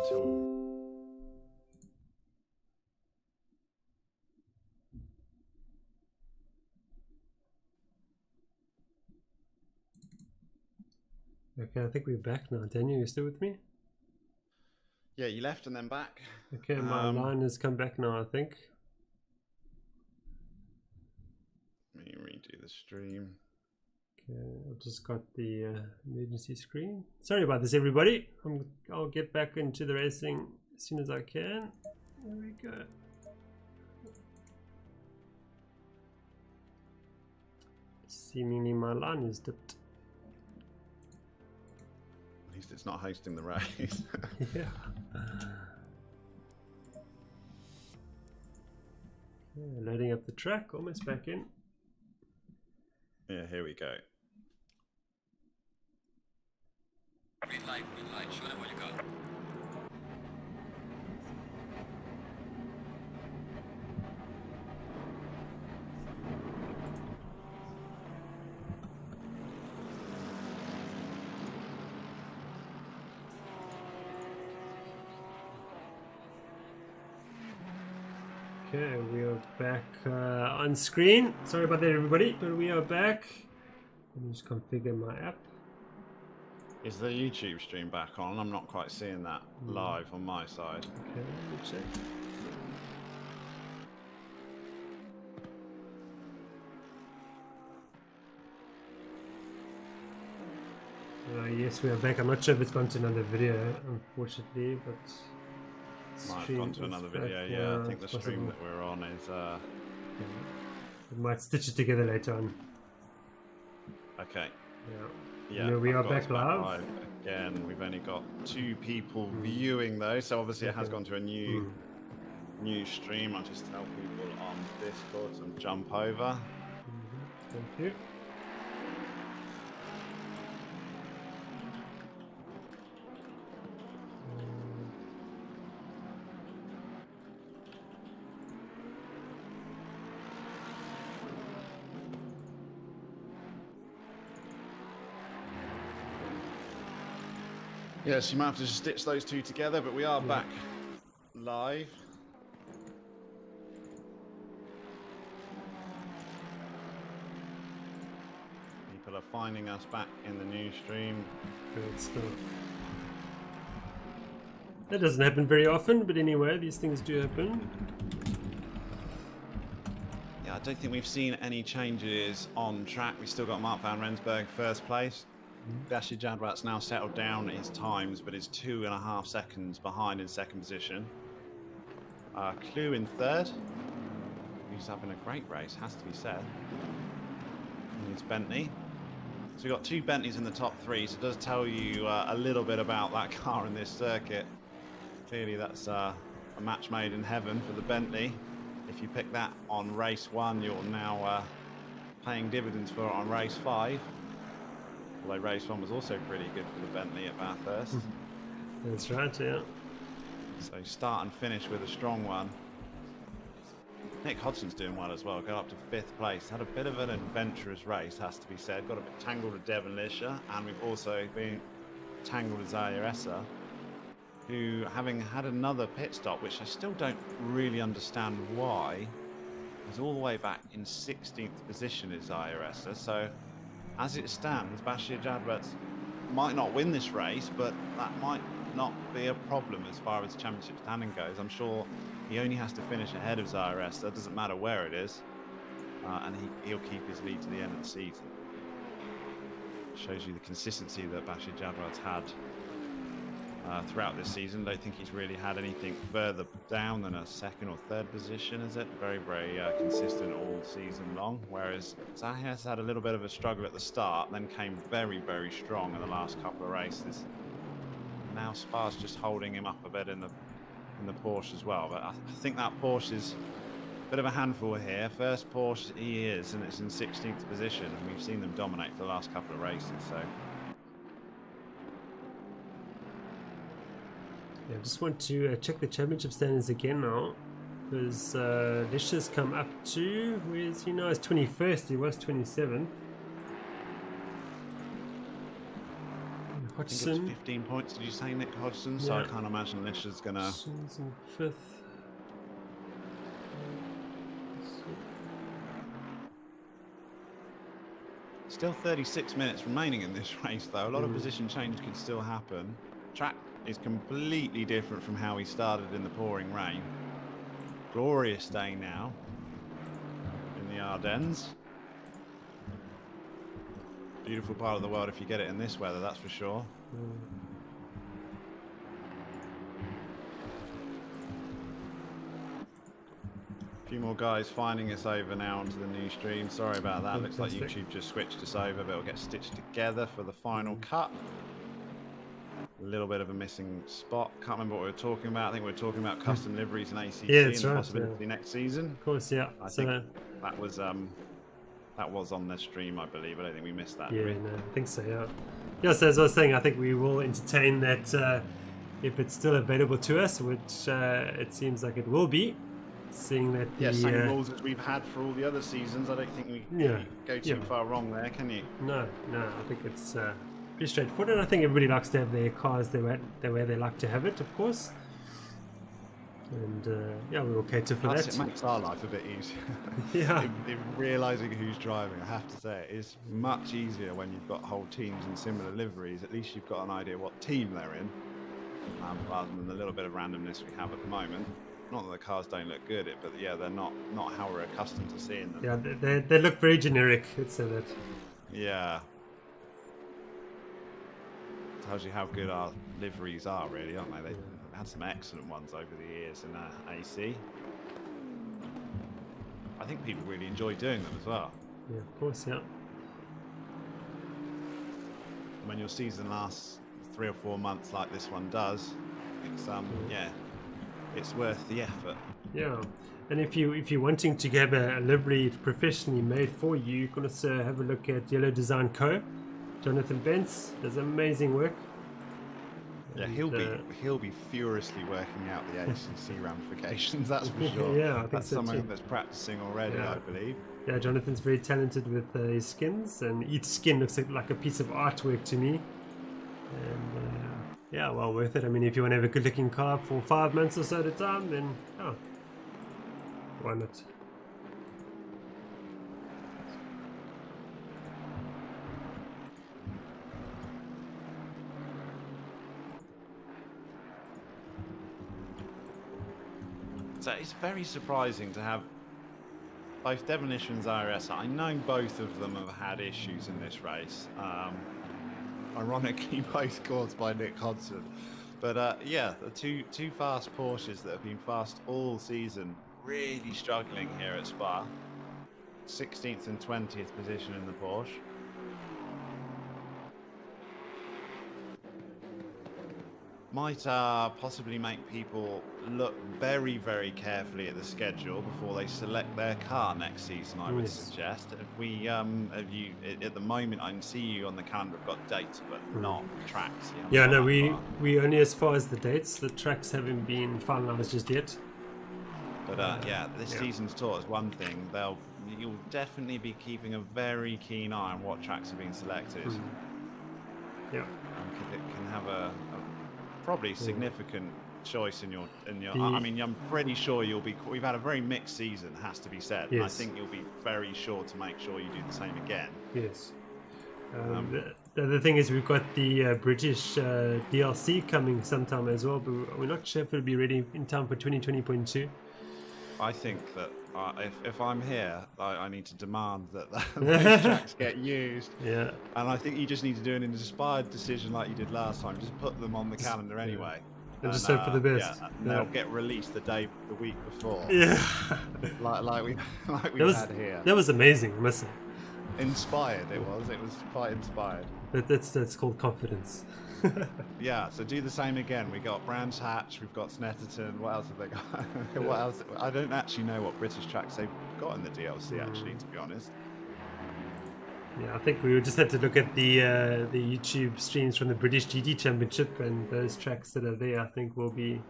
until... Okay, I think we're back now. Daniel, you still with me? Yeah, you left and then back. Okay, my line has come back now, I think. Let me redo the stream. Okay, I've just got the emergency screen. Sorry about this, everybody. I'll get back into the racing as soon as I can. There we go. Seemingly my line is dipped. At least it's not hosting the race. Yeah. Okay, loading up the track, almost back in. Yeah, here we go. Green light, show them what you got. Okay, we are back on screen. Sorry about that, everybody, but we are back. Let me just configure my app. Is the YouTube stream back on? I'm not quite seeing that live on my side. Okay, let me check. Yes, we are back. I'm not sure if it's gone to another video, unfortunately, but Might have gone to another video, yeah. I think the stream that we're on is... We might stitch it together later on. Okay. Yeah. Yeah, we are back live. Again, we've only got 2 people viewing though, so obviously it has gone to a new stream. I'll just tell people on Discord to jump over. Thank you. Yes, you might have to just stitch those 2 together, but we are back live. People are finding us back in the new stream. Good stuff. That doesn't happen very often, but anyway, these things do happen. Yeah, I don't think we've seen any changes on track. We've still got Mark van Rensburg first place. Bashi Jadwat's now settled down his times, but is 2.5 seconds behind in second position. Clue in third. He's having a great race, has to be said. And it's Bentley. So we've got 2 Bentleys in the top 3, so it does tell you a little bit about that car in this circuit. Clearly that's a match made in heaven for the Bentley. If you pick that on race 1, you're now paying dividends for it on race 5. Although race 1 was also pretty good for the Bentley at Bathurst. That's right, yeah. So start and finish with a strong one. Nick Hodgson's doing well as well, got up to 5th place. Had a bit of an adventurous race, has to be said. Got a bit tangled with Devon Lisher, and we've also been tangled with Zayaressa, who, having had another pit stop, which I still don't really understand why, is all the way back in 16th position is Zayaressa. So as it stands, Bashir Jadwat might not win this race, but that might not be a problem as far as championship standing goes. I'm sure he only has to finish ahead of Zayaressa. It doesn't matter where it is, and he'll keep his lead to the end of the season. Shows you the consistency that Bashir Jadwat's had throughout this season. Don't think he's really had anything further down than a 2nd or 3rd position, is it? Very, very consistent all season long, whereas Zayas had a little bit of a struggle at the start, then came very, very strong in the last couple of races. Now Spa's just holding him up a bit in the Porsche as well, but I think that Porsche is a bit of a handful here. First Porsche he is, and it's in 16th position, and we've seen them dominate for the last couple of races, so... Yeah, I just want to check the championship standings again now, because Lisha's come up to, where is he now? It's 21st, he was 27th. I think it's Hodgson. 15 points, did you say, Nick Hodgson? So I Yeah. can't imagine Lisha's going to... Hodgson's in 5th. Still 36 minutes remaining in this race, though. A lot of position change could still happen. Track is completely different from how we started in the pouring rain. Glorious day now in the Ardennes. Beautiful part of the world if you get it in this weather, that's for sure. A few more guys finding us over now onto the new stream. Sorry about that. Looks like YouTube just switched us over, but it'll get stitched together for the final cut. A little bit of a missing spot. Can't remember what we were talking about. I think we were talking about custom liveries and ACC and the possibility next season. Of course, yeah. I think that was on the stream, I believe. I don't think we missed that. Yeah, no, I think so, yeah. Yes, as I was saying, I think we will entertain that if it's still available to us, which it seems like it will be. Seeing that the same rules as we've had for all the other seasons, I don't think we go too far wrong there, can you? No, I think it's pretty straightforward, and I think everybody likes to have their cars the way they like to have it, of course. And yeah, we will cater for that. It makes our life a bit easier. Yeah. in realising who's driving, I have to say, it is much easier when you've got whole teams in similar liveries. At least you've got an idea what team they're in, rather than the little bit of randomness we have at the moment. Not that the cars don't look good, but yeah, they're not how we're accustomed to seeing them. Yeah, they look very generic, let's say that. Yeah. Tells you how good our liveries are, really, aren't they? They've had some excellent ones over the years in AC. I think people really enjoy doing them as well. Yeah, of course, yeah. When your season lasts 3 or 4 months like this one does, it's yeah. It's worth the effort. Yeah, and if you're wanting to have a livery professionally made for you, you can also have a look at YeloDesignCo. Jonathan Bentz does amazing work. Yeah, and, he'll be furiously working out the ACC ramifications. That's for sure. Yeah, I think that's so someone too. that's practicing already, I believe. Yeah, Jonathan's very talented with his skins, and each skin looks like a piece of artwork to me. And yeah, well worth it. I mean, if you want to have a good looking car for 5 months or so at a time, then why not? So it's very surprising to have both Devonish and Zyressa. I know both of them have had issues in this race. Ironically, both caused by Nick Hodgson. But yeah, the two fast Porsches that have been fast all season, really struggling here at Spa. 16th and 20th position in the Porsche. Might possibly make people look very, very carefully at the schedule before they select their car next season, I would suggest. If we, at the moment, I can see you on the calendar have got dates, but not tracks. Yeah, no, we only as far as the dates. The tracks haven't been finalised just yet. But yeah, this season's taught us one thing. You'll definitely be keeping a very keen eye on what tracks are being selected. Yeah. It can have a probably significant choice in your I mean, I'm pretty sure we've had a very mixed season, has to be said. Yes. I think you'll be very sure to make sure you do the same again. Yes. The other thing is we've got the British DLC coming sometime as well, but we're not sure if it'll be ready in time for 2020.2. I think that if I'm here, I need to demand that those tracks get used. Yeah. And I think you just need to do an inspired decision like you did last time. Just put them on the calendar anyway. And just hope for the best. Yeah, they'll get released the week before. Yeah. like we had here. That was amazing, I must say. Inspired it was quite inspired. That's called confidence. Yeah, so do the same again. We got Brands Hatch, we've got Snetterton. What else have they got? What else? I don't actually know what British tracks they've got in the DLC, actually, to be honest. Yeah, I think we would just have to look at the YouTube streams from the British GT Championship, and those tracks that are there, I think, will be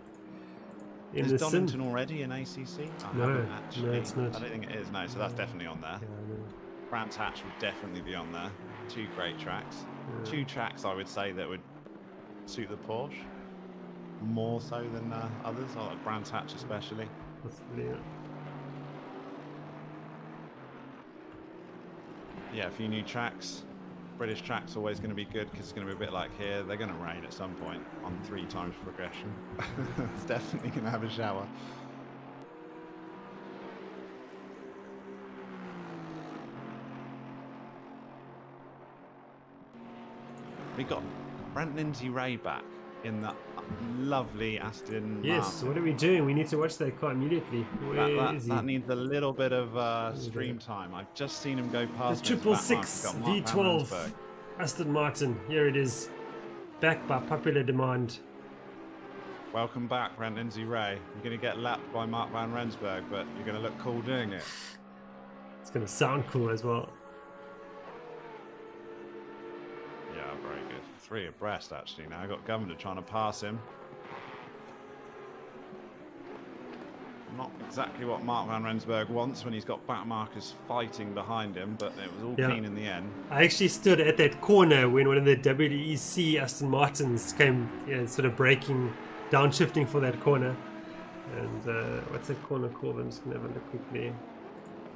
in is the Donington already in ACC? No, it's not. I don't think it is. No, so that's definitely on there. Yeah, Brands Hatch would definitely be on there. 2 great tracks. Yeah. 2 tracks, I would say, that would suit the Porsche more so than others, or like Brands Hatch especially. Possibly, yeah. Yeah, a few new tracks. British track's always going to be good because it's going to be a bit like here. They're going to rain at some point on 3 times progression. It's definitely going to have a shower. We got Brent Lindsay Ray back in that lovely Aston Yes, Martin. what are we doing? We need to watch that car immediately. Where is he? That needs a little bit of stream time. I've just seen him go The past me. 666 V12 Aston Martin. Here it is. Back by popular demand. Welcome back, Brent Lindsay Ray. You're going to get lapped by Mark van Rensburg, but you're going to look cool doing it. It's going to sound cool as well. Yeah, very good. 3 abreast, actually, now. Got Governor trying to pass him. Not exactly what Mark van Rensburg wants when he's got back markers fighting behind him, but it was all clean in the end. I actually stood at that corner when one of the WEC Aston Martins came, sort of braking, downshifting for that corner. And what's that corner called? I'm just going to have a look quickly.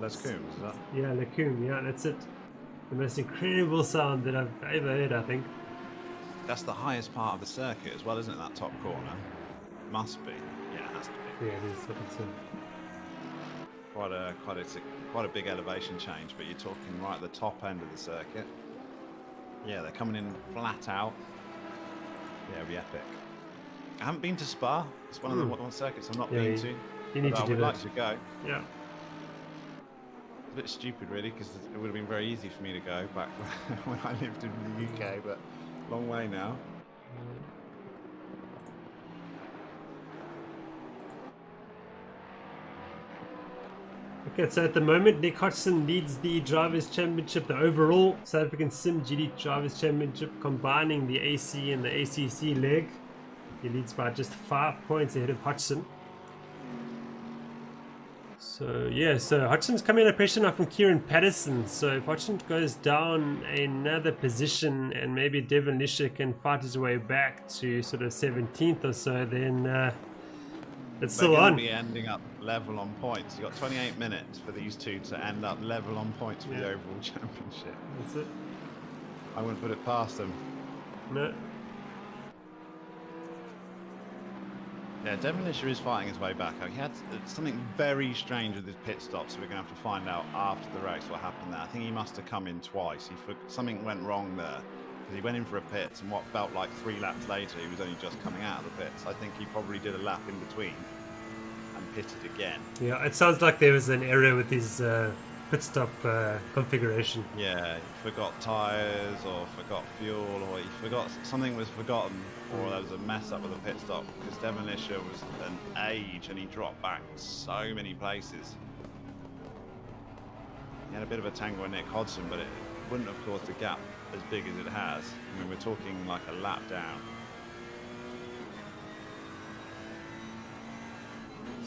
Les Coombs, is that? Yeah, Lacombe, yeah, that's it. The most incredible sound that I've ever heard, I think. That's the highest part of the circuit as well, isn't it? That top corner. Must be. Yeah, it has to be. Yeah, it is. I think so. Quite a big elevation change, but you're talking right at the top end of the circuit. Yeah, they're coming in flat out. Yeah, it'll be epic. I haven't been to Spa. It's one of the one circuits I've not been to. You need to do I would that. like to go. Yeah. It's a bit stupid, really, because it would have been very easy for me to go back when I lived in the UK, but long way now. Okay, so at the moment, Nick Hodgson leads the Drivers' Championship, the overall South African simiGT Drivers' Championship, combining the AC and the ACC leg. He leads by just 5 points ahead of Hodgson. So, yeah, so Hodgson's coming under pressure now from Kieran Patterson. So if Hodgson goes down another position and maybe Devon Lisher can fight his way back to sort of 17th or so, then it's still on. Be ending up level on points. You've got 28 minutes for these two to end up level on points for the overall championship. That's it. I wouldn't put it past them. No. Yeah, Devon Lisher is fighting his way back. He had something very strange with his pit stop, so we're going to have to find out after the race what happened there. I think he must have come in twice. Something went wrong there, because he went in for a pit, and what felt like 3 laps later, he was only just coming out of the pits. I think he probably did a lap in between and pitted again. Yeah, it sounds like there was an error with his pit stop configuration. Yeah, he forgot tyres or forgot fuel, or something was forgotten, or there was a mess up with the pit stop, because Devon Lisher was an age and he dropped back so many places. He had a bit of a tangle with Nick Hodgson, but it wouldn't have caused a gap as big as it has. I mean, we're talking like a lap down.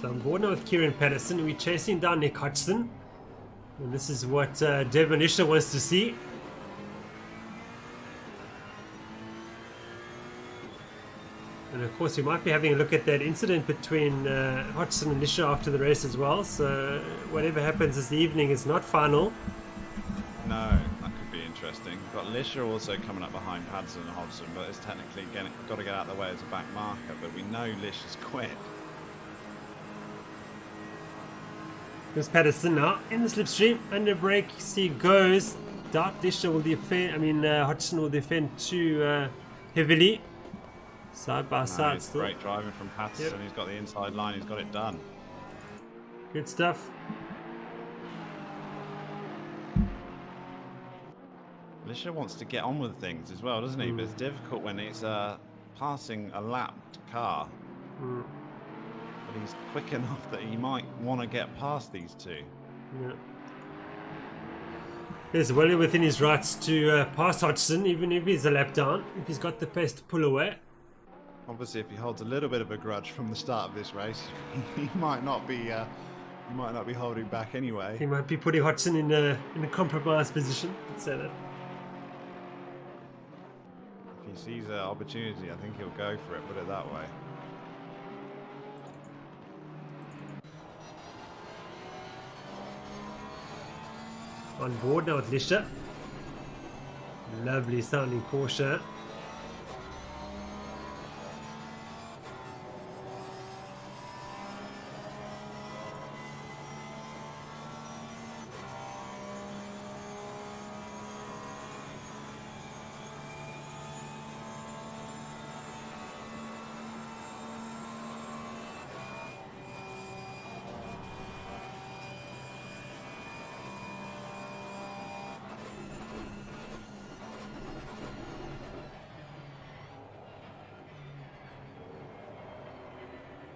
So I'm board now with Kieran Patterson. We're chasing down Nick Hodgson. And this is what Devon Lisher wants to see. And of course, we might be having a look at that incident between Hodgson and Lisher after the race as well. So whatever happens this evening is not final. No, that could be interesting. We've got Lisher also coming up behind Patterson and Hodgson, but it's technically got to get out of the way as a back marker. But we know Lisher's quick. There's Patterson now in the slipstream. Under brakes he goes. Doubt Lisher will defend. Hodgson will defend too heavily. Side by side still. Great driving from Patterson. Yep. He's got the inside line. He's got it done. Good stuff. Lisher wants to get on with things as well, doesn't he? But it's difficult when it's passing a lapped car. But he's quick enough that he might want to get past these two. Yeah. He's well within his rights to pass Hodgson, even if he's a lap down, if he's got the pace to pull away. Obviously, if he holds a little bit of a grudge from the start of this race, he might not be holding back anyway. He might be putting Hodgson in a compromised position. Let's say that. If he sees an opportunity, I think he'll go for it, put it that way. On board now with Lisha. Lovely sounding Porsche.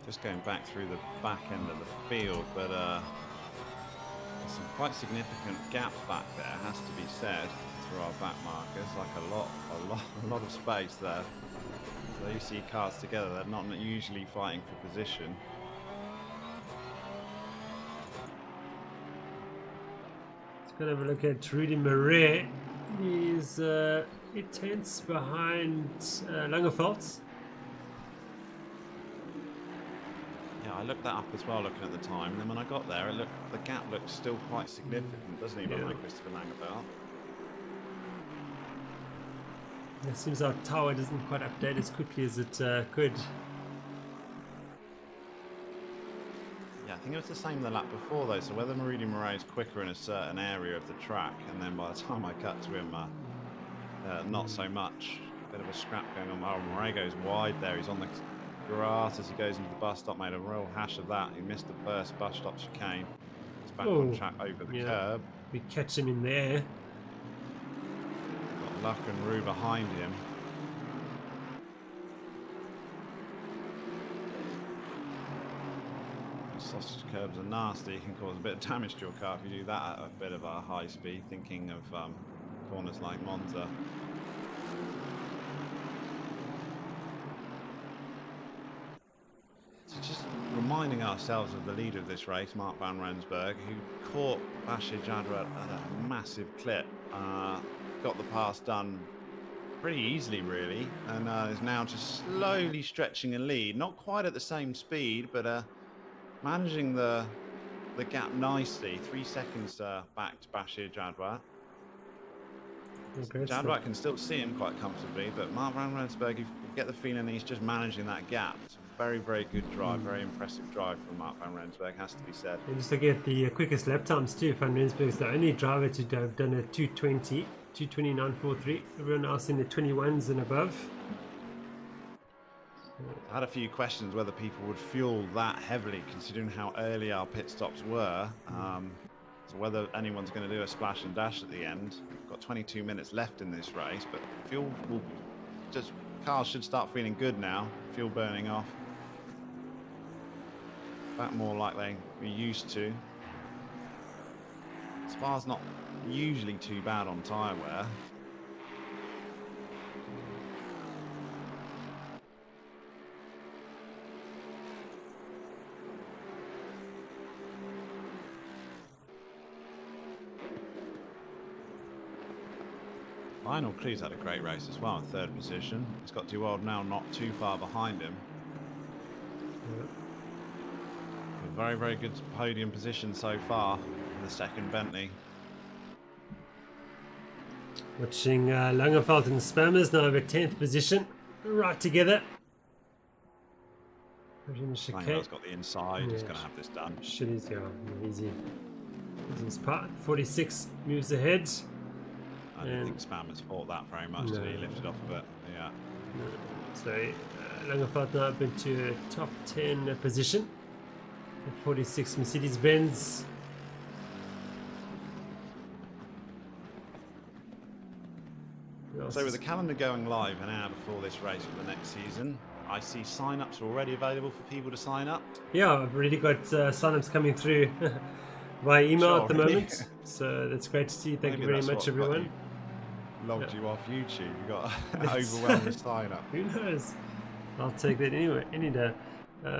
Just going back through the back end of the field, but there's some quite significant gaps back there, has to be said, through our back markers. Like a lot of space there. So you see cars together, they're not usually fighting for position. Let's go have a look at Rudy Marais. He's 8 tenths behind Langerfeldt. Yeah, I looked that up as well, looking at the time. And then when I got there, the gap looks still quite significant, doesn't it, behind Christopher Langerfeldt? It seems our tower doesn't quite update as quickly as it could. Yeah, I think it was the same the lap before though, so whether Rudy Marais is quicker in a certain area of the track, and then by the time I cut to him, not so much. Bit of a scrap going on. Oh, Marais goes wide there, he's on the grass as he goes into the bus stop, made a real hash of that. He missed the first bus stop chicane. He's back on track over the curb. We catch him in there. Got Luck and Rue behind him. Sausage curbs are nasty. You can cause a bit of damage to your car if you do that at a bit of a high speed, thinking of corners like Monza. So just reminding ourselves of the leader of this race, Mark van Rensburg, who caught Bashir Jadwat at a massive clip, got the pass done pretty easily really, and is now just slowly stretching a lead, not quite at the same speed, but managing the gap nicely. 3 seconds back to Bashir Jadwat. Jadwat can still see him quite comfortably, but Mark van Rensburg, you get the feeling he's just managing that gap. It's a very, very good drive, very impressive drive from Mark van Rensburg, has to be said. And just look at the quickest lap times too. Van Rensburg's the only driver to have done a 2:20, 2:29.43. Everyone else in the 21s and above. I had a few questions whether people would fuel that heavily, considering how early our pit stops were. So whether anyone's going to do a splash and dash at the end. We've got 22 minutes left in this race, but fuel will just, cars should start feeling good now. Fuel burning off. Back more like we're used to. Spa's not usually too bad on tyre wear. Lionel Clues had a great race as well in 3rd position. He's got Duwald now not too far behind him. A very, very good podium position so far in the 2nd Bentley. Watching Langerfeldt and Spammers now over 10th position, right together. Langerfeldt's got the inside, he's going to have this done. Shit is easy. His part, 46 moves ahead. I don't think Spammers fought that very much, did he? Lifted off a bit, yeah. So Langerfeldt now up into a top 10 position. At 46 Mercedes-Benz. So with the calendar going live an hour before this race for the next season, I see sign-ups already available for people to sign up. Yeah, I've already got sign-ups coming through via email at the moment. So that's great to see. Thank you very much, everyone. Logged you off YouTube. You got an overwhelming sign-up. Who knows? I'll take that anyway, any day.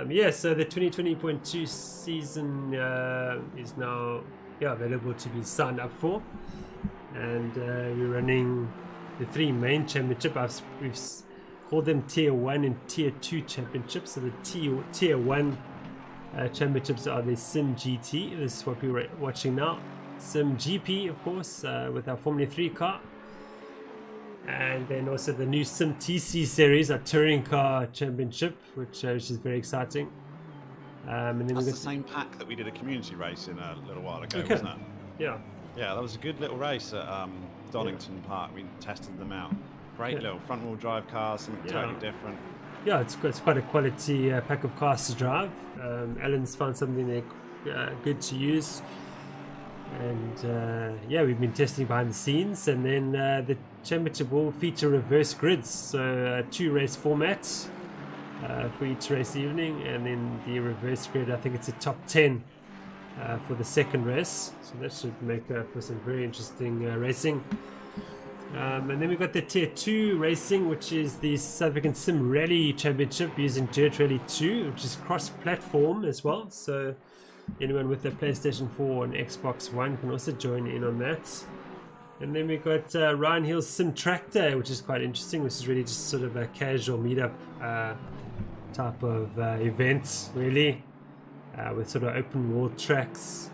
Yeah, so the 2020.2 season is now available to be signed up for, and we're running the three main championship. We've called them Tier 1 and Tier 2 championships. So the Tier 1 championships are the simiGT. This is what we're watching now. simiGP, of course, with our Formula 3 car. And then also the new simiTc series, our touring car championship, which is very exciting. And then That's the same pack that we did a community race in a little while ago, Okay. wasn't it? Yeah. Yeah, that was a good little race at Donington Park. We tested them out. Great little front-wheel drive cars, something totally different. Yeah, it's quite a quality pack of cars to drive. Alan's found something they're good to use. And yeah, we've been testing behind the scenes. And then the championship will feature reverse grids. So 2 race formats for each race evening. And then the reverse grid, I think it's a top 10 for the second race. So that should make for some very interesting racing. And then we've got the Tier 2 racing, which is the South African Sim Rally Championship using Dirt Rally 2, which is cross-platform as well. So anyone with a PlayStation 4 and Xbox One can also join in on that. And then we've got Ryan Hill's Sim Track Day, which is quite interesting, which is really just sort of a casual meetup type of event, really, with sort of open world tracks.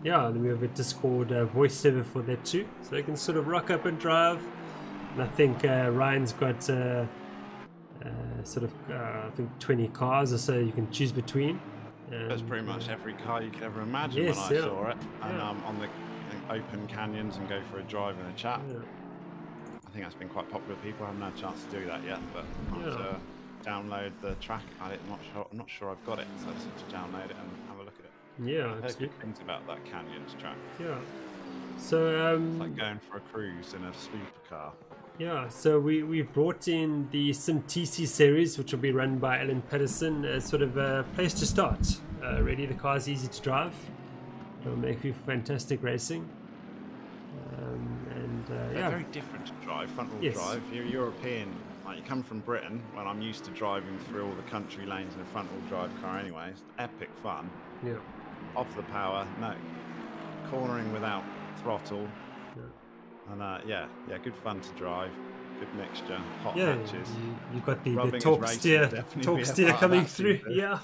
Yeah, and then we have a Discord voice server for that too, so they can sort of rock up and drive. And I think Ryan's got sort of I think 20 cars or so you can choose between. That's pretty much every car you could ever imagine Yes, when I yeah. saw it. And Yeah. on the open canyons and go for a drive and a chat. Yeah. I think that's been quite popular. People haven't had a chance to do that yet, but I have to download the track. I'm not sure I've got it, so I just have to download it and have a look at it. Yeah, I've heard absolutely. good things about that canyons track. Yeah. So It's like going for a cruise in a supercar. yeah, so we've brought in the simiTc series, which will be run by Alan Patterson as sort of a place to start. Really, the car's easy to drive. It'll make you fantastic racing. They're Yeah, very different to drive, front-wheel Yes. drive. You're European, like you come from Britain, when I'm used to driving through all the country lanes in a front-wheel drive car anyway. It's epic fun. yeah, Off the power, no. Cornering without throttle. yeah. And yeah, good fun to drive. Good mixture, hot Yeah, hatches. you got the Rubbing is torque racing steer, would definitely be a part of coming that through. season. Yeah,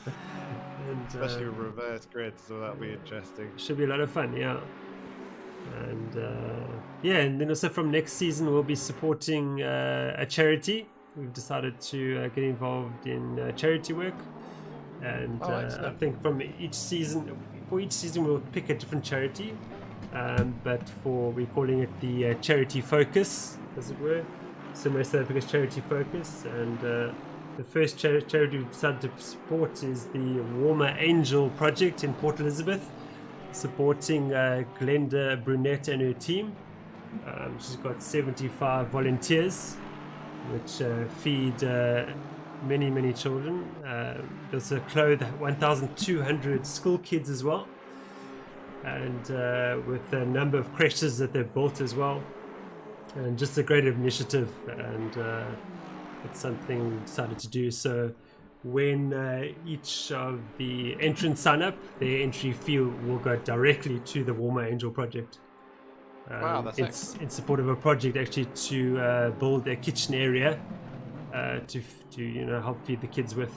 and Especially with reverse grids, so that'll be interesting. should be a lot of fun. Yeah, and yeah, and then also from next season we'll be supporting a charity. We've decided to get involved in charity work, and Oh, I excellent. think for each season we'll pick a different charity. But we're calling it the charity focus, as it were. So South Africa's charity focus, and the first charity we decided to support is the Warmer Angel Project in Port Elizabeth, supporting Glenda Brunette and her team. She's got 75 volunteers, which feed many children. They also clothe 1,200 school kids as well, and with a number of creches that they've built as well. And just a great initiative, and it's something we decided to do. So when each of the entrants sign up, their entry fee will go directly to the Warmer Angel Project. Wow, that's it's in support of a project actually to build a kitchen area to help feed the kids with.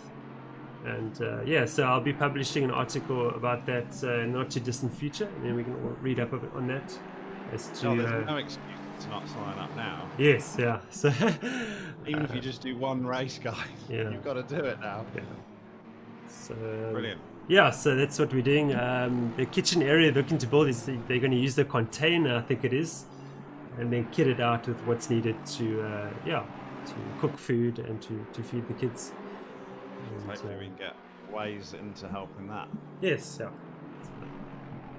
And yeah, so I'll be publishing an article about that in the not too distant future, and then we can all read up a bit on that. As to, There's no excuse to not sign up now. yes, yeah. So Even if you just do one race, guys, Yeah. you've got to do it now. yeah. So Brilliant. yeah, so that's what we're doing. The kitchen area they're looking to build is they're going to use the container, I think it is, and then kit it out with what's needed to cook food and to feed the kids. And, Hopefully we can get ways into helping that. yes, yeah.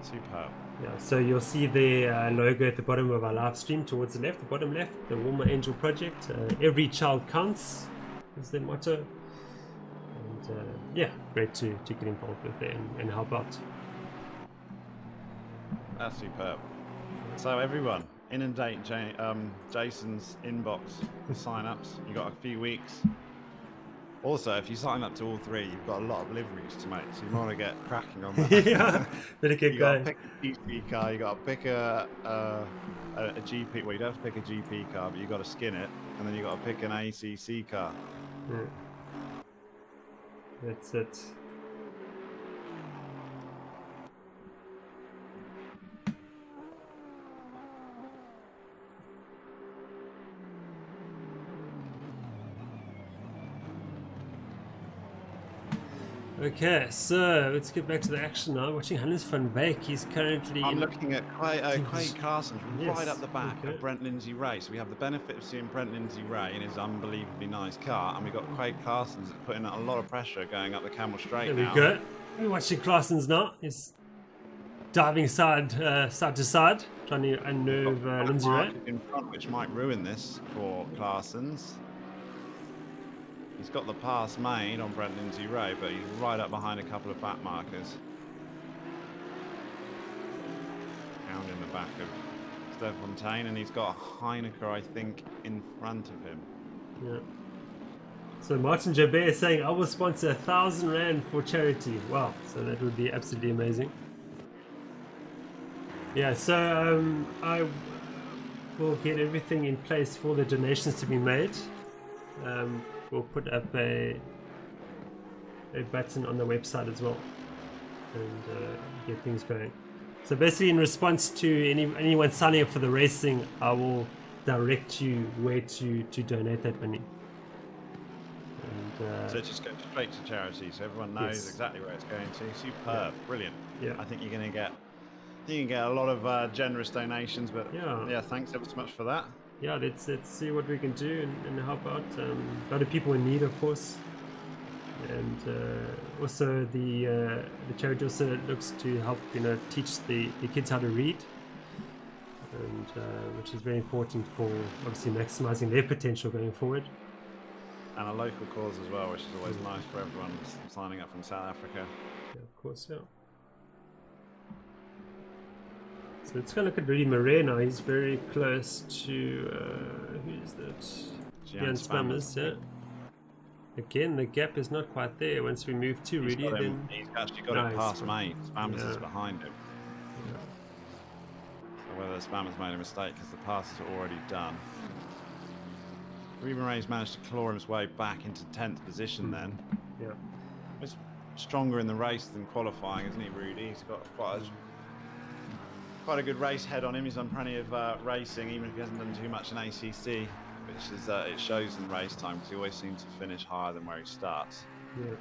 Superb. Yeah, so you'll see the logo at the bottom of our live stream towards the left, the bottom left, the Warmer Angel Project. Every child counts is their motto. And yeah, great to get involved with it and help out. That's superb. So everyone, inundate Jason's inbox with sign-ups. You've got a few weeks. Also, if you sign up to all three, you've got a lot of liveries to make, so you want to get cracking on that. Yeah, better get You got to going. pick a GP car. You got to pick a GP. Well, you don't have to pick a GP car, but you got to skin it, and then you got to pick an ACC car. Yeah. That's it. Okay, so let's get back to the action now. Watching Hannes van Beek. He's currently. I'm looking at Craig Carson's Yes, right up the back okay. of Brent Lindsay Ray. So we have the benefit of seeing Brent Lindsay Ray in his unbelievably nice car, and we've got Craig Carson's putting a lot of pressure going up the Camel Straight There we now. go. We're watching Claessens now. He's diving side to side, trying to unnerve Lindsay Ray. In front, which might ruin this for Claessens. He's got the pass made on Brent Lindsay Ray, but he's right up behind a couple of back markers. Hound in the back of Steffontaine, and he's got a Heinecker, I think, in front of him. Yeah. So Martin Jabet is saying, I will sponsor 1,000 Rand for charity. Wow, so that would be absolutely amazing. Yeah, so I will get everything in place for the donations to be made. We'll put up a button on the website as well, and get things going. So basically, in response to anyone signing up for the racing, I will direct you where to donate that money. And, So just go straight to charity, so everyone knows Yes. exactly where it's going to. Superb, brilliant. Yeah. I think you're going to get. You can get a lot of generous donations, but Yeah. thanks ever so much for that. Yeah, let's see what we can do and help out. A lot of people in need, of course, and also the charity also looks to help teach the kids how to read, and which is very important for obviously maximizing their potential going forward. And a local cause as well, which is always nice for everyone signing up from South Africa. Yeah, of course, yeah. So let's go look at Rudy Marais now. He's very close to who's that? Jan Spammers, yeah. Again, the gap is not quite there. Once we move to Rudy, then He's actually got it past mate. Spammers is behind him. So whether Spammers made a mistake because the passes are already done. Rudy Marais managed to claw his way back into 10th position then. Yeah. He's stronger in the race than qualifying, isn't he, Rudy? He's got quite a good race head on him. He's done plenty of racing, even if he hasn't done too much in ACC, which is it shows in race time because he always seems to finish higher than where he starts. Yeah.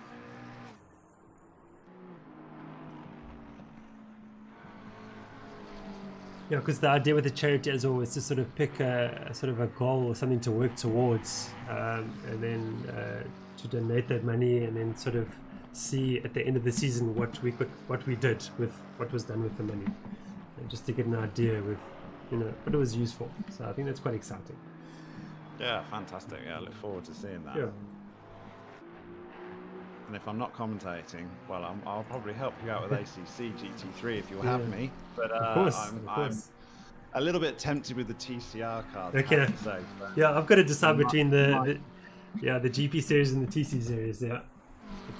Yeah, because the idea with the charity as always is to sort of pick a sort of a goal or something to work towards, and then to donate that money, and then sort of see at the end of the season what we did with what was done with the money, and just to get an idea with what it was used for. So I think that's quite exciting. Yeah, fantastic. Yeah, I look forward to seeing that. Yeah. And if I'm not commentating, well, I'll probably help you out with ACC GT3 if you'll have me. But of course. I'm a little bit tempted with the TCR card. Okay. I have to say, but Yeah, I've got to decide between the GP series and the TC series. Yeah,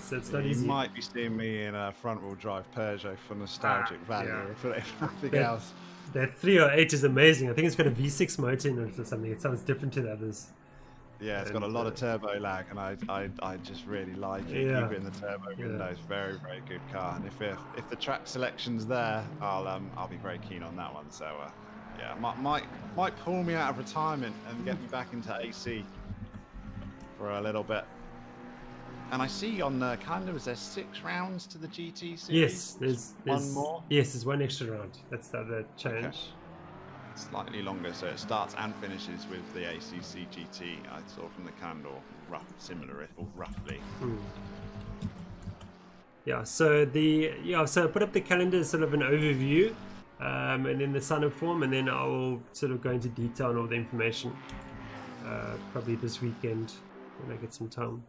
it's not you easy. might be seeing me in a front-wheel drive Peugeot for nostalgic value, yeah. if nothing But else. That 308 is amazing. I think it's got a V6 motor in it or something. It sounds different to the others. Yeah, it's got a lot of turbo lag, and I just really like it. Yeah. Keep it in the turbo windows. Very, very good car. And if the track selection's there, I'll be very keen on that one. So yeah, might pull me out of retirement and get me back into AC for a little bit. And I see on the calendar, is there 6 rounds to the GT series? Yes, there's one more. Yes, there's one extra round. That's the other change. Okay. Slightly longer, so it starts and finishes with the ACC GT. I saw from the calendar, similar or roughly. Yeah. So so I put up the calendar as sort of an overview, and then the sign up form, and then I will sort of go into detail on all the information. Probably this weekend when I get some time.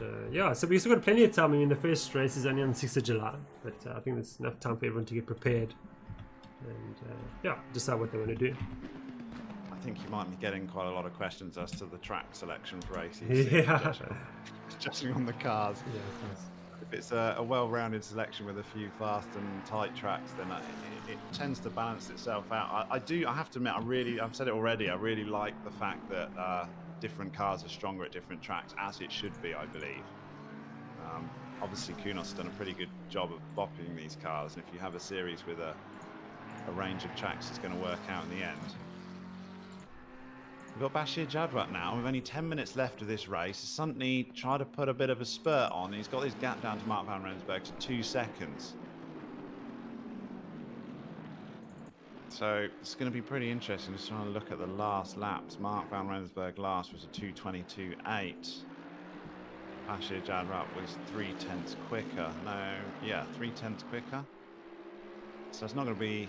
And so we've still got plenty of time. I mean, the first race is only on the 6th of July, but I think there's enough time for everyone to get prepared and decide what they want to do. I think you might be getting quite a lot of questions as to the track selection for ACC. Yeah. Judging on the cars. Yeah, of course. If it's a well-rounded selection with a few fast and tight tracks, then it tends to balance itself out. I have to admit, I've said it already, I really like the fact that different cars are stronger at different tracks, as it should be, I believe. Obviously, Kunos has done a pretty good job of bopping these cars, and if you have a series with a range of tracks, it's going to work out in the end. We've got Bashir Jadwat now. With only 10 minutes left of this race. Suddenly tried to put a bit of a spurt on. He's got his gap down to Mark van Rensburg to 2 seconds. So it's going to be pretty interesting. Just trying to look at the last laps. Mark van Rensburg last was a 2:22.8. Bashir Jadwat was 3/10 quicker. No, yeah, 3/10 quicker. So it's not going to be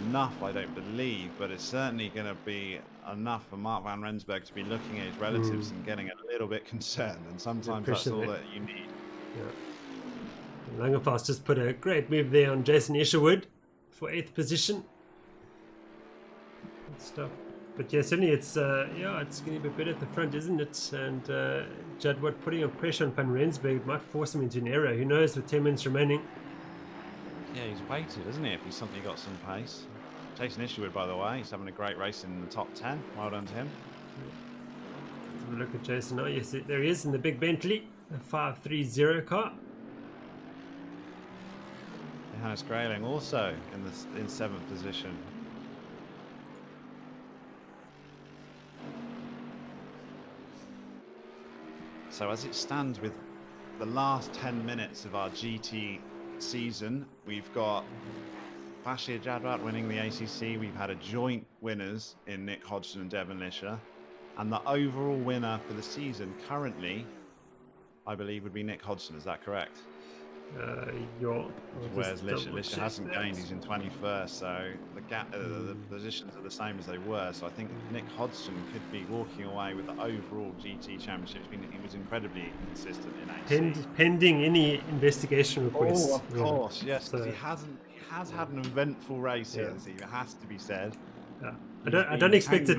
enough, I don't believe, but it's certainly going to be enough for Mark van Rensburg to be looking at his relatives and getting a little bit concerned, and sometimes that's all that you need. Yeah. Langenfast just put a great move there on Jason Isherwood for 8th position. Good stuff. But yeah, certainly it's going to be a bit at the front, isn't it? And Jadwat putting a pressure on van Rensburg might force him into an error. Who knows with 10 minutes remaining? Yeah, he's waited, hasn't he, if he's suddenly got some pace. Jason Isherwood, by the way, he's having a great race in the top 10. Well done to him. Have a look at Jason. Oh, yes, there he is in the big Bentley, the 530 car. Johannes Grayling also in 7th position. So as it stands with the last 10 minutes of our GT season, we've got Bashir Jadwat winning the ACC. We've had a joint winners in Nick Hodgson and Devon Lisher, and the overall winner for the season currently, I believe, would be Nick Hodgson. Is that correct? Whereas Lisher hasn't gained, he's in 21st, so the gap, the positions are the same as they were. So I think Nick Hodgson could be walking away with the overall GT championship. He was incredibly consistent in AC. Pending any investigation requests. Oh, of course, yes. So he has had an eventful race here this evening. It has to be said. Yeah. I don't expect it.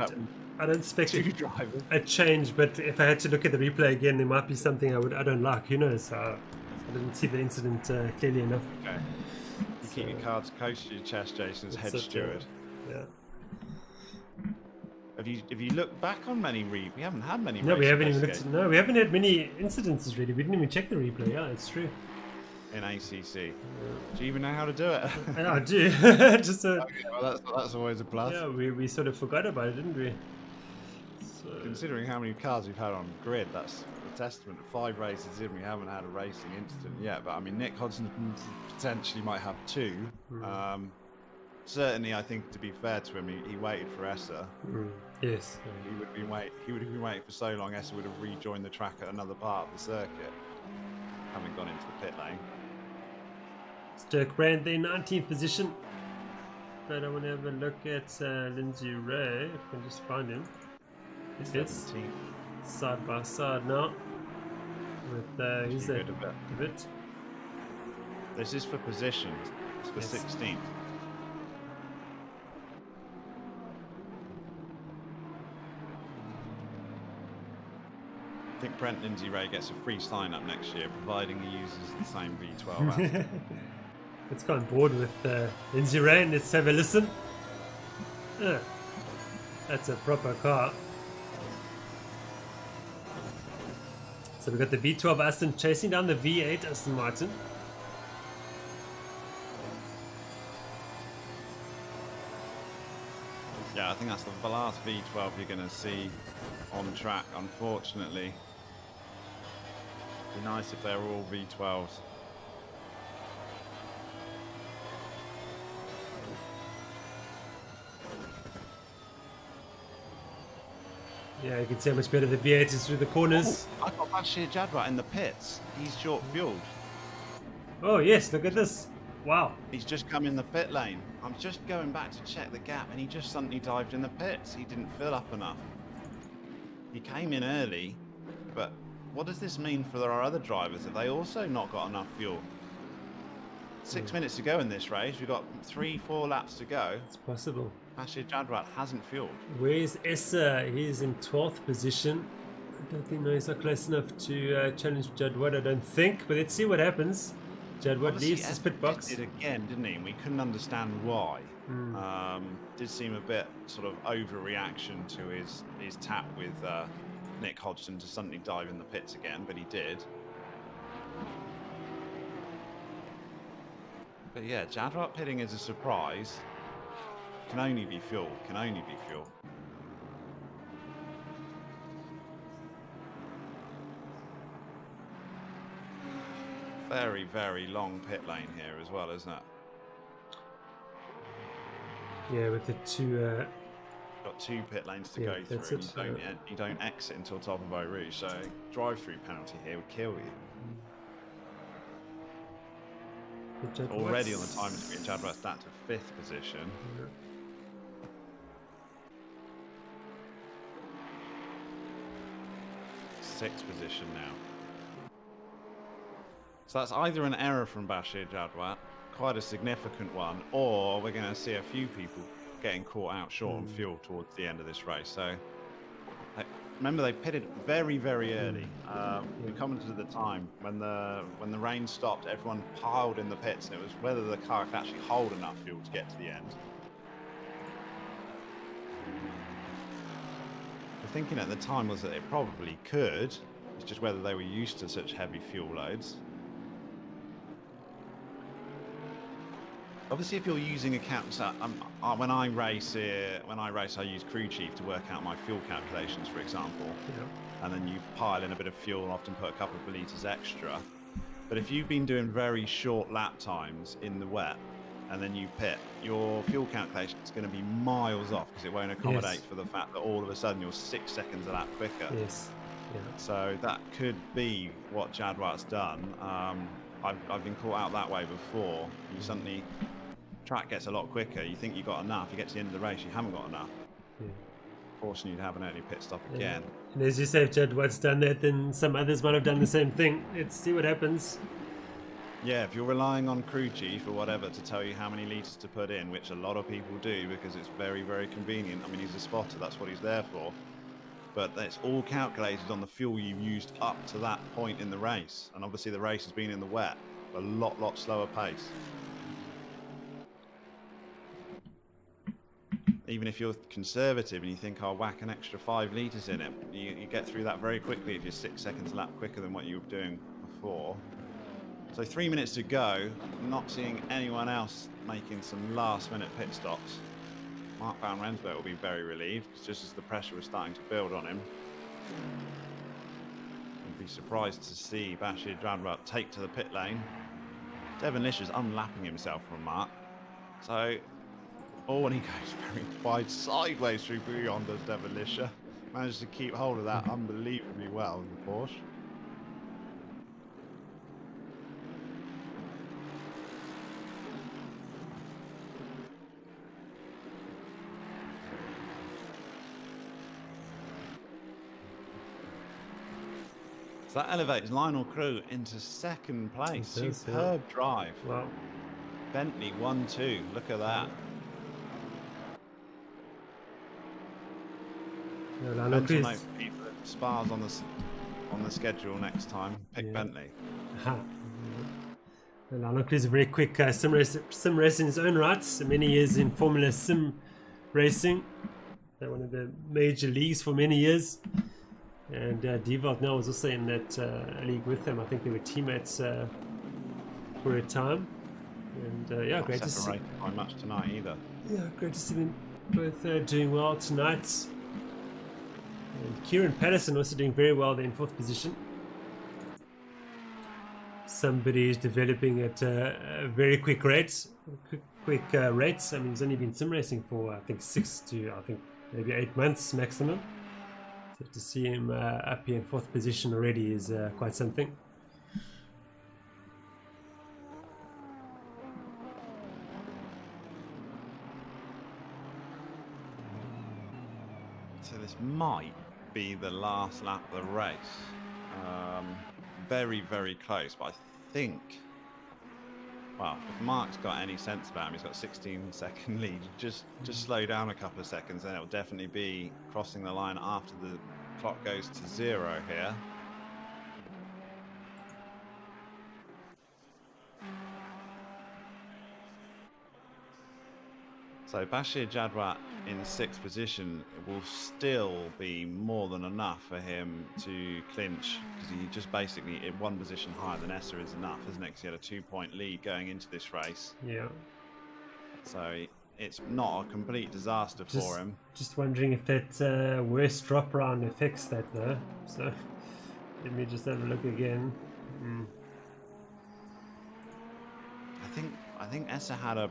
I don't expect a change, but if I had to look at the replay again, there might be something I don't like. Who knows? I didn't see the incident clearly enough. Okay. You keep your cards close to your chest, Jason, as head steward. Yeah. Have you looked back on many we haven't had many. No, we haven't even looked. No, we haven't had many incidences really. We didn't even check the replay. Yeah, it's true. In ACC, do you even know how to do it? I do. Just okay, well, that's always a plus. Yeah, we sort of forgot about it, didn't we? So... Considering how many cars we've had on grid, that's a testament. 5 races in, we haven't had a racing incident yet. But I mean, Nick Hodgson potentially might have 2. Certainly, I think to be fair to him, he waited for Essa. Yes. He would have been waiting for so long. Essa would have rejoined the track at another part of the circuit, having gone into the pit lane. Dirk Brand there, 19th position. But I want to have a look at Lindsay Ray, if I can just find him. Yes. Side by side now. With who's that? A bit. This is for positions. It's for 16th. I think Brent Lindsay Ray gets a free sign up next year, providing he uses the same V12. Let's go on board with Lindsay Ray and let's have a listen. That's a proper car. So we've got the V12 Aston chasing down the V8 Aston Martin. Yeah, I think that's the last V12 you're going to see on track, unfortunately. It'd be nice if they were all V12s. Yeah, you can see how much better the V8 is through the corners. Oh, I got Bashir Jadwat in the pits. He's short fueled. Oh yes, look at this. Wow. He's just come in the pit lane. I'm just going back to check the gap and he just suddenly dived in the pits. He didn't fill up enough. He came in early, but what does this mean for our other drivers? Have they also not got enough fuel? 6 minutes to go in this race. We've got 3-4 laps to go. It's possible. Bashir Jadwat hasn't fueled. Where's Essa? He's in 12th position. I don't think he's not close enough to challenge Jadwat, I don't think. But let's see what happens. Jadwat Obviously, leaves his pit box. did again, didn't he? And we couldn't understand why. Did seem a bit sort of overreaction to his tap with Nick Hodgson to suddenly dive in the pits again, but he did. But yeah, Jadwat pitting is a surprise. Can only be fuel. Can only be fuel. Very, very long pit lane here as well, isn't it? Yeah, with the two. Got 2 pit lanes to Yeah, go that's through. it, You don't exit until top of Eau Rouge, so drive-through penalty here would kill you. Already on the time screen, Jadwat's down to 5th position. Yeah. 6th position now. So that's either an error from Bashir Jadwat, quite a significant one, or we're going to see a few people getting caught out short on fuel towards the end of this race. So remember, they pitted very, very early. We commented at the time when the rain stopped, everyone piled in the pits, and it was whether the car could actually hold enough fuel to get to the end. The thinking at the time was that it probably could. It's just whether they were used to such heavy fuel loads. Obviously, if you're using a when I race, I use Crew Chief to work out my fuel calculations, for example. Yeah. And then you pile in a bit of fuel, often put a couple of litres extra. But if you've been doing very short lap times in the wet, and then you pit, your fuel calculation is going to be miles off because it won't accommodate for the fact that all of a sudden you're 6 seconds a lap quicker. Yes. Yeah. So that could be what Jadwat's done. I've been caught out that way before. You suddenly track gets a lot quicker. You think you got enough. You get to the end of the race, you haven't got enough. Yeah. Forcing you to have an early pit stop again. And as you say, if Jadwat's done that, then some others might have done the same thing. Let's see what happens. Yeah, if you're relying on Crew Chief or whatever to tell you how many litres to put in, which a lot of people do because it's very, very convenient. I mean, he's a spotter, that's what he's there for. But it's all calculated on the fuel you've used up to that point in the race. And obviously the race has been in the wet, a lot slower pace. Even if you're conservative and you think I'll whack an extra 5 litres in it, you get through that very quickly if you're 6 seconds a lap quicker than what you were doing before. So 3 minutes to go, not seeing anyone else making some last-minute pit stops. Mark van Rensburg will be very relieved, just as the pressure was starting to build on him. I'd be surprised to see Bashir Jadwat take to the pit lane. Devon Lisher's unlapping himself from Mark. So, when he goes very wide sideways through Bouillon, does Devon Lisher. Managed to keep hold of that unbelievably well in the Porsche. So that elevates Lionel Crew into 2nd place. Superb drive. Wow. Bentley 1-2. Look at that. Yeah, Lionel Crew. Spa's on the schedule next time. Pick Bentley. Lionel Crew is a very quick sim racer in his own right. So many years in Formula Sim racing. They're one of the major leagues for many years. And Devalt now was also in that league with them. I think they were teammates for a time. And yeah, great to see. Not by much tonight either. Yeah, great to see them both doing well tonight. And Kieran Patterson also doing very well there in 4th position. Somebody is developing at a very quick rate. Quick rates. I mean, he's only been sim racing for I think 6 to maybe 8 months maximum. So to see him up here in 4th position already is quite something. So this might be the last lap of the race. Very, very close, but I think Well, if Mark's got any sense about him, he's got a 16-second lead. Just slow down a couple of seconds, then it'll definitely be crossing the line after the clock goes to 0 here. So Bashir Jadwat in 6th position will still be more than enough for him to clinch, because he just basically in 1 position higher than Essa is enough, isn't it? Because he had a 2-point lead going into this race. Yeah. So it's not a complete disaster for him. Just wondering if that worst drop round affects that though. So let me just have a look again. I think Essa had a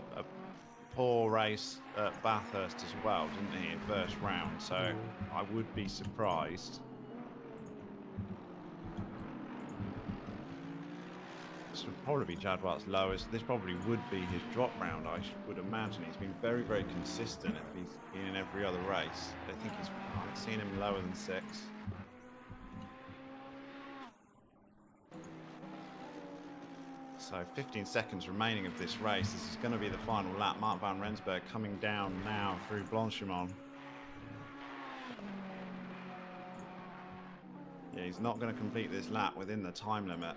poor race at Bathurst as well, didn't he, in first round? So I would be surprised. This would probably be Jadwat's lowest. This probably would be his drop round, I would imagine. He's been very, very consistent if he's been in every other race. I think I've seen him lower than 6. So 15 seconds remaining of this race. This is going to be the final lap. Mark van Rensburg coming down now through Blanchimont. Yeah, he's not going to complete this lap within the time limit.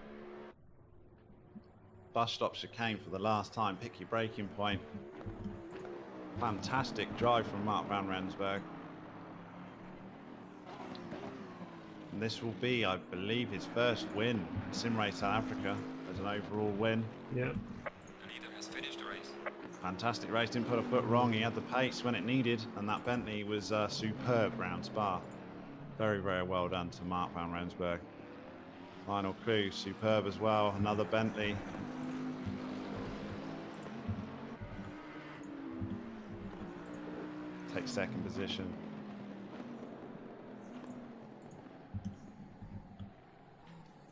Bus stop chicane for the last time. Pick your braking point. Fantastic drive from Mark van Rensburg. And this will be, I believe, his first win in Sim Race South Africa as an overall win. Yeah. The leader has finished the race. Fantastic race, didn't put a foot wrong. He had the pace when it needed, and that Bentley was superb round Spa. Very, very well done to Mark van Rensburg. Final clue, superb as well. Another Bentley. Takes 2nd position.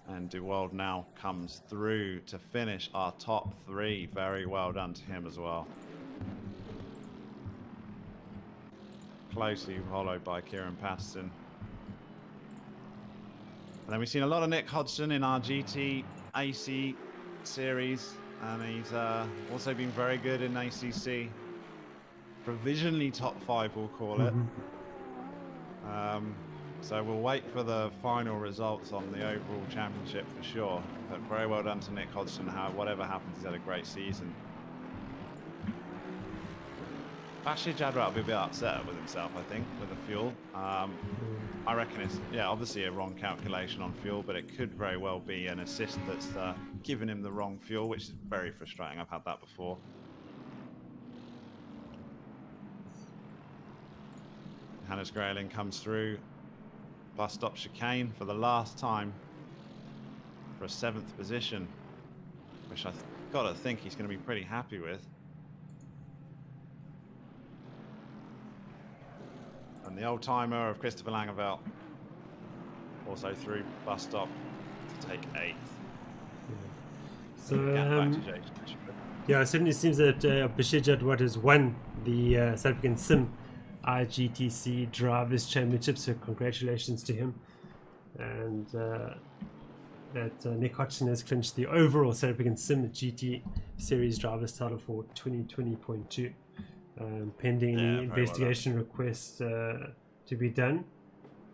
And DeWald now comes through to finish our top 3. Very well done to him as well. Closely followed by Kieran Patterson. And then we've seen a lot of Nick Hodgson in our GT AC series. And he's also been very good in ACC. Provisionally top 5, we'll call it. So we'll wait for the final results on the overall championship for sure. But very well done to Nick Hodgson. Whatever happens, he's had a great season. Bashir Jadwat will be a bit upset with himself, I think, with the fuel. I reckon it's, obviously a wrong calculation on fuel, but it could very well be an assist that's given him the wrong fuel, which is very frustrating. I've had that before. Hannes Grayling comes through. Bus stop chicane for the last time for a 7th position, which I've got to think he's going to be pretty happy with. And the old timer of Christopher Langeveld also through bus stop to take 8th. So Yeah, it certainly seems that Bashir Jadwat has won the South African Sim YeloDesignCo Drivers Championship, so congratulations to him. And that Nick Hodgson has clinched the overall South African Sim GT Series Drivers title for 2020.2, pending any investigation requests to be done.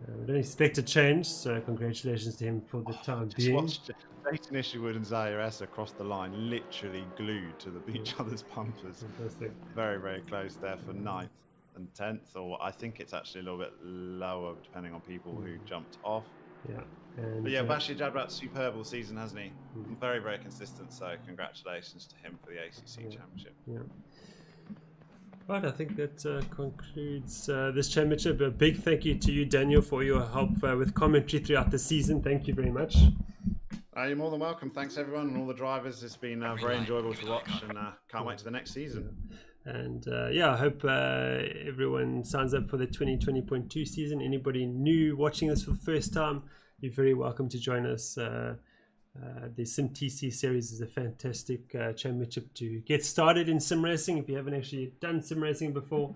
I don't expect a change, so congratulations to him for the time being. Watched Dayton Isherwood and Zaire S across the line, literally glued to each other's bumpers. Fantastic. Very, very close there for 9th and 10th, or I think it's actually a little bit lower depending on people who jumped off. Yeah. And, but yeah, Bashir Jadwat, superb all season, hasn't he? Very, very consistent, so congratulations to him for the ACC Championship. Yeah. Right, I think that concludes this championship. A big thank you to you, Daniel, for your help with commentary throughout the season. Thank you very much. You're more than welcome. Thanks, everyone, and all the drivers. It's been very enjoyable to watch, and can't wait to the next season. And I hope everyone signs up for the 2020.2 season. Anybody new watching this for the first time, you're very welcome to join us. The simiTC series is a fantastic championship to get started in sim racing if you haven't actually done sim racing before.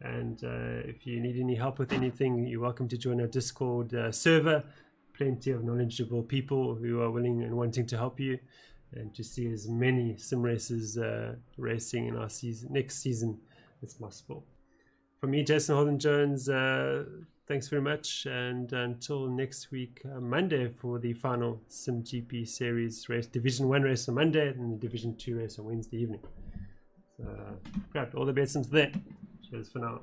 And if you need any help with anything, you're welcome to join our Discord server. Plenty of knowledgeable people who are willing and wanting to help you. and to see as many sim races racing in our next season as possible. From me, Jason Holden-Jones, thanks very much, and until next week, Monday, for the final SimGP series race, Division 1 race on Monday and the Division 2 race on Wednesday evening. So, great, all the best until then. Cheers for now.